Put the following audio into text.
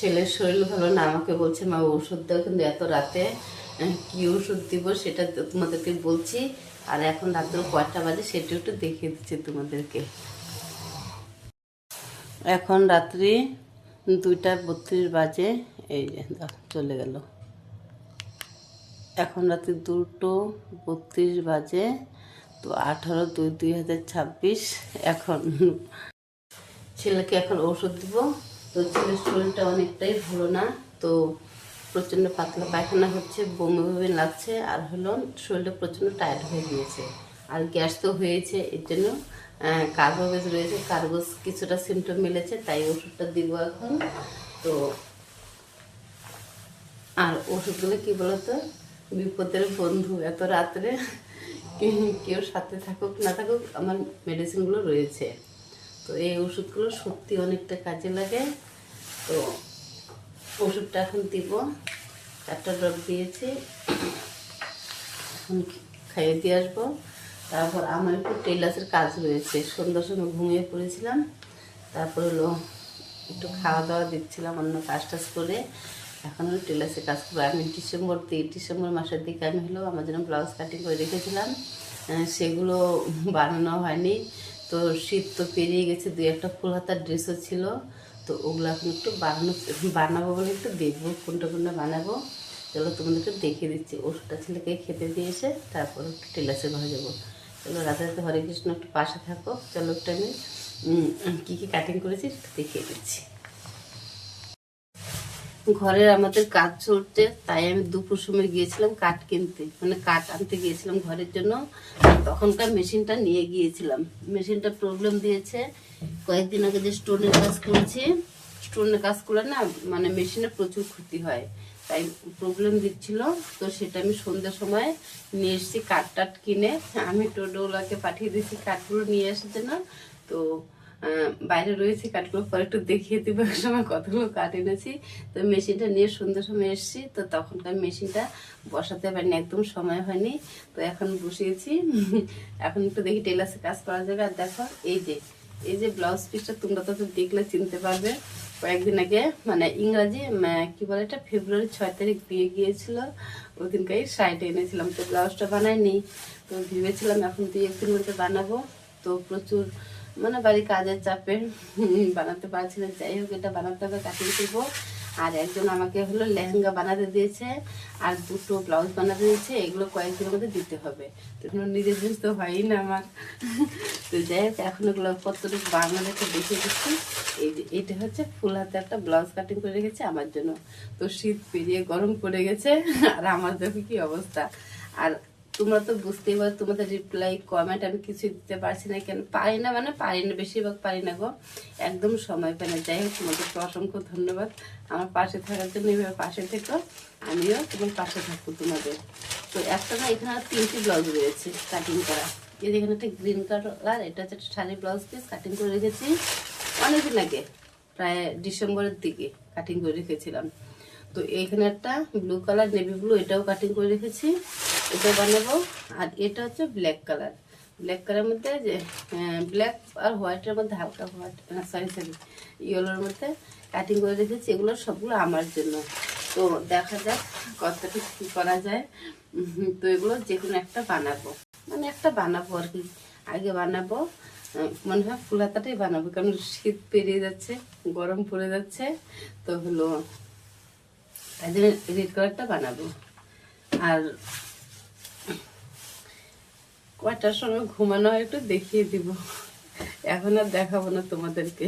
ছেলের শরীর ভালো না, আমাকে বলছে মা ওষুধ দাও, কিন্তু এত রাতে কি ওষুধ দিব সেটা তোমাদেরকে বলছি। আর এখন রাত্র কয়টা বাজে সেটা একটু দেখিয়ে দিচ্ছি তোমাদেরকে। এখন রাত্রি 2টা 32 বাজে। এই যে চলে গেল। এখন রাত্রি 2টো 32 বাজে। তো 18/2/2026 এখন ছেলেকে এখন ওষুধ দিব। তো ছেলের শরীরটা অনেকটাই ভালো না, তো প্রচণ্ড পাতলা পায়খানা হচ্ছে, বমি বমি লাগছে, আর হলো শরীরটা প্রচণ্ড টায়ার্ড হয়ে গিয়েছে, আর গ্যাস তো হয়েছে। এর জন্য কার্বোভেজ রয়েছে, কার্বোজ কিছুটা সিমটম মিলেছে, তাই ওষুধটা দিব এখন। তো আর ওষুধগুলো কী বলতো, বিপদের বন্ধু। এত রাত্রে কেউ সাথে থাকুক না থাকুক, আমার মেডিসিনগুলো রয়েছে। তো এই ওষুধগুলো সত্যি অনেকটা কাজে লাগে। তো ওষুধটা এখন দিব, 4টা ড্রপ দিয়েছি, এখন খাইয়ে দিয়ে আসবো। তারপর আমার একটু টেলার্সের কাজ রয়েছে, সন্ধ্যার সময় ঘুমিয়ে পড়েছিলাম, তারপর হলো একটু খাওয়া দাওয়া দিচ্ছিলাম অন্য কাজ টাজ করে। এখন হলো টেলার্সের কাজ করবো। আমি ডিসেম্বর মাসের দিকে আমি হলো আমার জন্য ব্লাউজ কাটিং করে রেখেছিলাম, সেগুলো বানানো হয়নি। তো শীত তো পেরিয়ে গেছে, 2-1টা ফুল হাতার ড্রেসও ছিল। তো ওগুলো এখন একটু বানাবো বলে একটু দেখবো কোনটা কোনটা বানাবো। চলো তোমাদেরকে দেখিয়ে দিচ্ছি। ওষুধটা ছেলেকে খেতে দিয়ে এসে তারপর একটু টেলার্সে ঘরে যাবো। চলো রাতে রাতে হরে কৃষ্ণ একটু পাশে থাকো। চলো একটু আমি কী কী কাটিং করেছি একটু দেখিয়ে দিচ্ছি। ঘরের আমাদের কাজ চলছে, তাই আমি দুপুর সময় গিয়েছিলাম কাঠ কিনতে, মানে কাঠ আনতে গিয়েছিলাম ঘরের জন্য। তখনকার মেশিনটা নিয়ে গিয়েছিলাম, মেশিনটা প্রবলেম দিয়েছে। কয়েকদিন আগে যে স্টোনের কাজ করেছি, স্টোনের কাজ করলে না মানে মেশিনে প্রচুর ক্ষতি হয়, তাই প্রবলেম দিচ্ছিল। তো সেটা আমি সন্ধ্যার সময় নিয়ে এসেছি কাঠ টাট কিনে। আমি টোটোওয়ালাকে পাঠিয়ে দিয়েছি কাঠগুলো নিয়ে আসার জন্য। তো বাইরে রয়েছে কাঠগুলো, পরে একটু দেখিয়ে দিব এক সময় কতগুলো কাঠ এনেছি। তো মেশিনটা নিয়ে সন্ধ্যার সময় এসেছি, তো তখনকার মেশিনটা বসাতে পারিনি, একদম সময় হয়নি। তো এখন বসিয়েছি। এখন একটু দেখি টেলার্সে কাজ করা যাবে। আর দেখো এই যে ব্লাউজ পিসটা তোমরা তো দেখলে চিনতে পারবে। কয়েকদিন আগে মানে ইংরাজি কি বলে এটা, ফেব্রুয়ারি 6 তারিখ বিয়ে গিয়েছিল, ওই দিনকেই শাড়িটা এনেছিলাম। তো ব্লাউজটা বানাইনি, তো ভেবেছিলাম এখন 2-1 দিন মধ্যে বানাবো। তো প্রচুর মানে বাড়ির কাজের চাপে বানাতে পারছি না। যাই হোক, এটা বানাতে হবে, কাটিং করবো। আর একজন আমাকে হলো লেহেঙ্গা বানাতে দিয়েছে, আর 2টো ব্লাউজ বানাতে দিয়েছে, এগুলো কয়েকদিনের মধ্যে দিতে হবে। তো নিজের জিনিস তো হয়ই না আমার। তো যাই হোক, এখন এগুলো কতটুকু বানানোকে দেখিয়ে দিচ্ছি। এইটা হচ্ছে ফুল হাতে একটা ব্লাউজ কাটিং করে রেখেছে আমার জন্য। তো শীত পেরিয়ে গরম পড়ে গেছে, আর আমার দেখো কি অবস্থা। আর তোমরা তো বুঝতেই পারো, তোমাদের রিপ্লাই কমেন্ট আমি কিছু দিতে পারছি না। কেন পারি না, মানে পারি না, বেশিরভাগ পারি না গো, একদম সময় পাই না। যাই হোক, তোমাদেরকে অসংখ্য ধন্যবাদ আমার পাশে থাকার জন্য। এইভাবে পাশে থেকো, আমিও তোমার পাশে থাকবো তোমাদের। তো একটা না, এখানে 3টি ব্লাউজ রয়েছে কাটিং করা। এই এখানে একটা গ্রিন কালার, এটা হচ্ছে একটা শাড়ি ব্লাউজ পিস কাটিং করে রেখেছি অনেকদিন আগে, প্রায় ডিসেম্বরের দিকে কাটিং করে রেখেছিলাম। তো এইখানে একটা ব্লু কালার, নেভি ব্লু, এটাও কাটিং করে রেখেছি, এটাও বানাবো। আর এটা হচ্ছে ব্ল্যাক কালার, ব্ল্যাক কালারের মধ্যে যে ব্ল্যাক আর হোয়াইটের মধ্যে হালকা হোয়াইট, সরি ইয়েলোর মধ্যে কাটিং করে রেখেছি। এগুলো সবগুলো আমার জন্য। তো দেখা যাক কতটা কী করা যায়। তো এগুলো যে কোনো একটা বানাবো, মানে একটা বানাবো আর কি। আগে বানাবো মনে হয় ফুল হাতাটাই বানাবো, কারণ শীত পেরিয়ে যাচ্ছে, গরম পড়ে যাচ্ছে। তো হলো তাই জন্য রেড কালারটা বানাবো। আর কয়টার সময় ঘুমানো হয় একটু দেখিয়ে দিব, এখন আর দেখাবো না তোমাদেরকে।